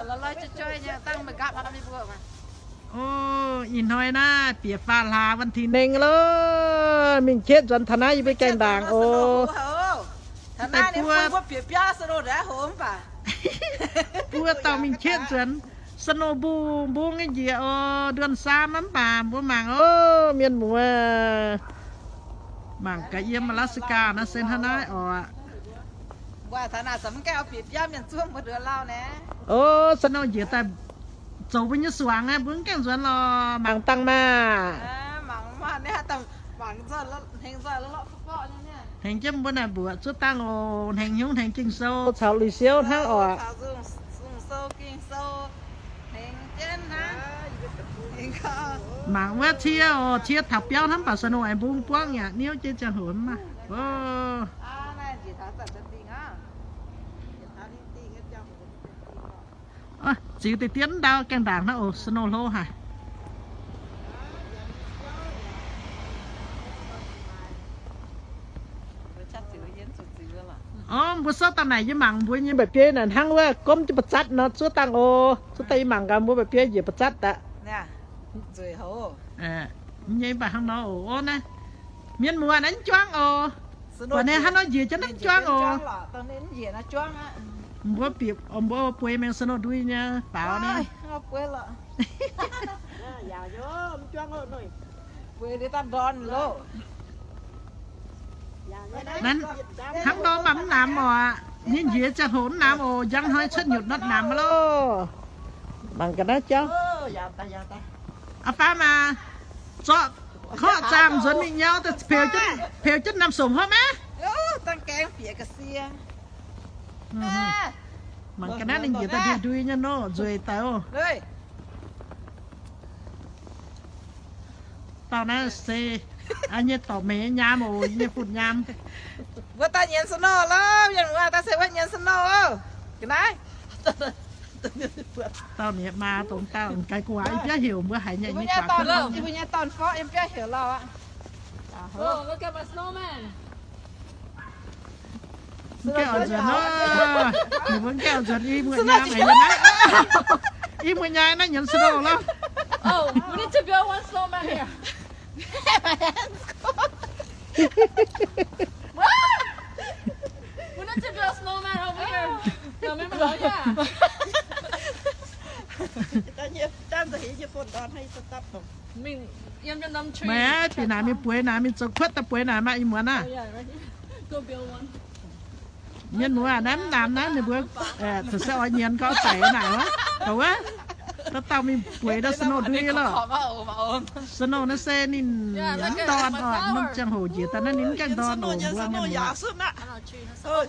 là lấy chơi nha tăng mình gặp nó đi vừa mà ô in thôi na bịa pha làวันที่1เลยmình chết dần thằng này với cành đàng ô thằng này nếu không có bịa bịa snow đã hổm bà bữa tao mình chết dần snow bu cái gì ô đường xa lắm bà bữa màng ô miền mùa màng cái yếm Alaska nó sen thằng nàyว่าธนาสำแก้วปิดย่ำยันช่วงมาเดือนเล่าเนี่ย ô snow gì ta dầu với như xoàng á bướng cái dần là màng tăng mà หมังมาเนี่ยแต่หมังจะแล้วเฮงจะแล้วเลาะฟุตบอลเนี่ย hành chấm bữa nào bữa chút tăng ô hành nhúng hành chinh sâu chảo lì xíu thangสาวซุ่มโซกิ้งโซเฮงเจนนะเฮงก็ mảng quá chia thọc béo lắm bảo snow ai buông quăng nhỉ nếu chơi chẳng hưởng mà ô นั่นจีท้าสัตว์จริงอ่ะจีท้าจริงๆก็จะ chỉ thì tiến đao ken đảng nó snow lô hả bữa sau tao này với mảng bữa như bài kia này hăng quá cốm cho bật sắt nó số tăng số tay mảng cả bữa bài kia gì bật sắt đã nè rồi hổ như bà hăng nó nè miền mùa đánh choáng còn này hắn nói gì cho nó choáng tao đến gì nó choáng á bữa bịp bữa quê men snow đuôi nha bảo nè quê lợ giàu vô choáng rồi quê đi ta đòn lô nên hắn đó bấm làm mà nhìn gì cho hỗn làm dân hơi xuất nhụt nó làm lo bằng cái đó chứ pha mà cho khó chạm dẫn đi nhau thì phèo chất nằm sủng hết á tăng kén phía cái xia bằng cái đó nên gì ta đi đuôi nha nó rồi tao tao nói xe anh như tỏ mẹ nhám như phụt nhám bữa ta nhận snow lắm nhưng mà ta sẽ phải nhận snow cái này tao nè mà tụi tao cái quả biết hiểu bữa hãy nhận như quả tao lâu bữa nhà tao phó em biết hiểu lâu á look at my snowman kẹo dần nó mình muốn kẹo dần im người nhà mày lên á im người nhà nó nhận snow lắm oh we need to build one snowman here we need to build a snowman over here no remember that yeah tao sẽ hiện cho phone đón hay stop không mình em cho năm tree mẹ thì nào mình quế nào mình chụp khuất ta quế nào mà im muốn à go build one nhân muốn ném làm ném thì bữa thực sự ở nhiên có tẩy này quá cậu á nó tao mình quế đó snow đuôi lo snow nó xe nín nhắn đòn nó chẳng hồ gì ta nó nín cái đòn bữa nhân muốn mà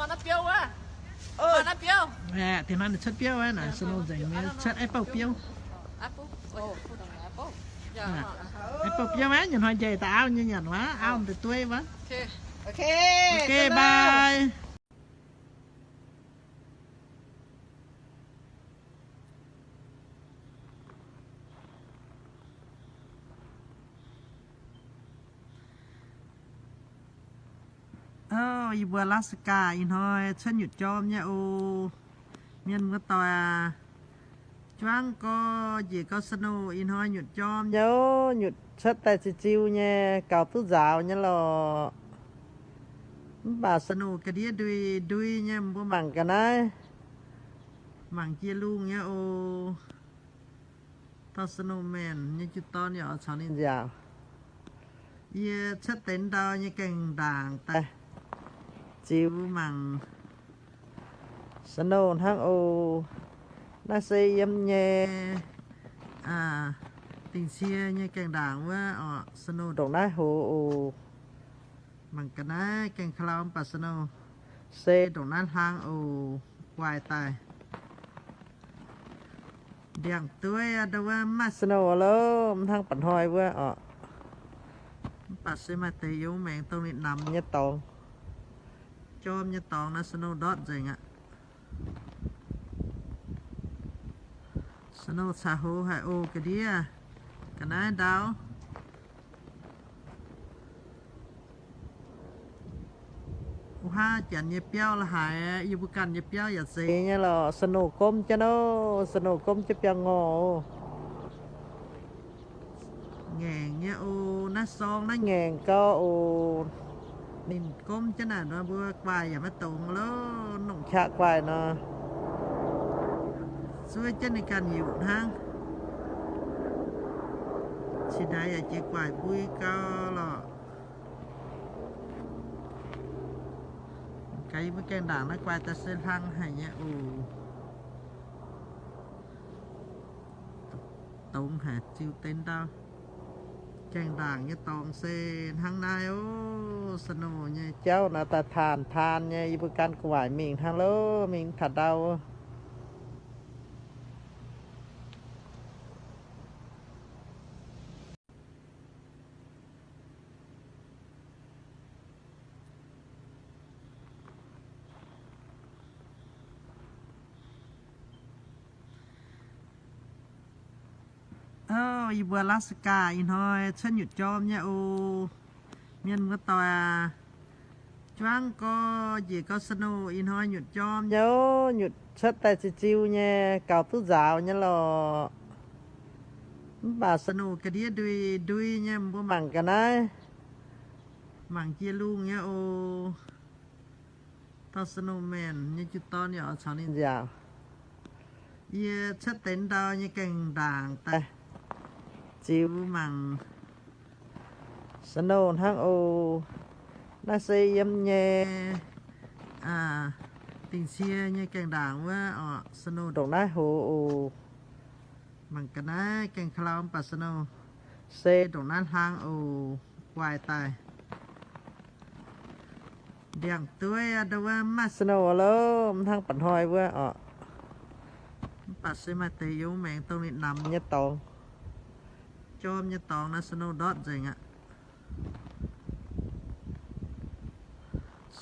nó béo quá mà nó béo thì nó chất béo á này snow dành với chất apple béo apple apple béo má nhìn hồi về tao như nhìn quá ao từ tuổi quá ok bye vừa Alaska in thôi chân nhụt chom nha miền cái tòa choáng có gì có snow in thôi nhụt chom nhớ nhụt chất tay chiêu nha cào tứ dạo nha lo bà snow cái đĩa đuôi nha bữa mảng cái này mảng chia luôn nha tao snowman như chú to nhỏ cháu nên dạo chất tên đau như cành đàng tay chiếu mằng snow hang nó xây em nhẹ tình xia như cành đàng quá snow đồng đá hồ mằng cái này cành clown và snow xe đồng đá hang quài tài điện tuổi đâu mà snow lo thằng bản hoài quá bà sẽ mà tây yếu mẹ tôi định nằm nhất tòn cho em như toàn nó snow dot rồi ạ snow sa hô hay cái đĩa cái này đau ha chẳng nhịp béo là hại yêu bức căn nhịp béo giả sĩ nha là snow công cho nó snow công cho béo ngô ngàn nha ô nó son nó ngàn có ô mình công cho nào nó vừa quài và mất tụng nó nông chạ quài nó xuôi chân này càng nhiều hang chỉ đây là chỉ quài vui cao là cái với cái đảng nó quay ta sẽ hăng hay nhá tông hạt chiêu tên đâu cái đảng như tòng xe hăng này snow nha cháu nó ta than nha y bữa can của vải mình hello mình thật đau y vừa lát sky in thôi chân nhụt chom nha miền có tòa choáng có gì có snow in thôi nhụt chom nhớ nhụt chất tay chiêu nha cào tứ dạo nha lò bà snow cái đĩa đuôi nha bố mảng cái này mảng chia luôn nha tao snowman như chú to nhỏ cháu nên dạo chất tên đau như cành đàng tay chiếu mằng snow hang nó xây em nhẹ tình xia như cành đàng quá snow đồng nát hồ mằng cái này cành clown và snow xe đồng nát hang quài tài đèn tuổi đâu mà snow lắm thằng bẩn hoi quá bà sẽ mà tì yếu mẹ tôi định nằm nhất tồn chôm như tòn nó snow dot rồi ạ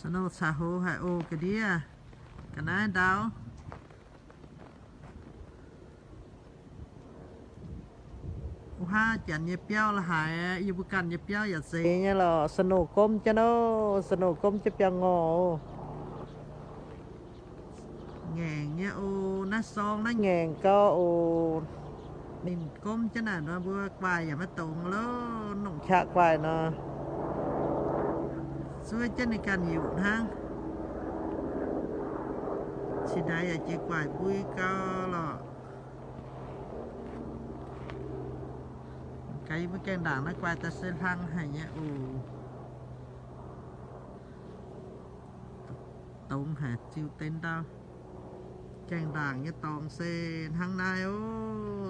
snow xa hô hay cái đĩa cái này đâu ha chẳng nhịp béo là hại yêu bức căn nhịp béo giả sĩ nha là snow công cho nó snow công cho béo ngô ngàn nha nó son nó ngàn có mình công cho nào nó vừa quài và mất tụng nó nông chạ quài nó xuôi chân này càng nhiều hang chỉ đây là chỉ quài vui cao là cái với cái đảng nó quay ta sẽ hăng hay nhá tông hạt chiêu tên đâu cái đảng như tòng xe hăng này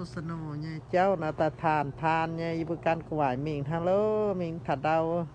snow nha cháu nó ta than nha y bữa can của vải mình hello mình thật đau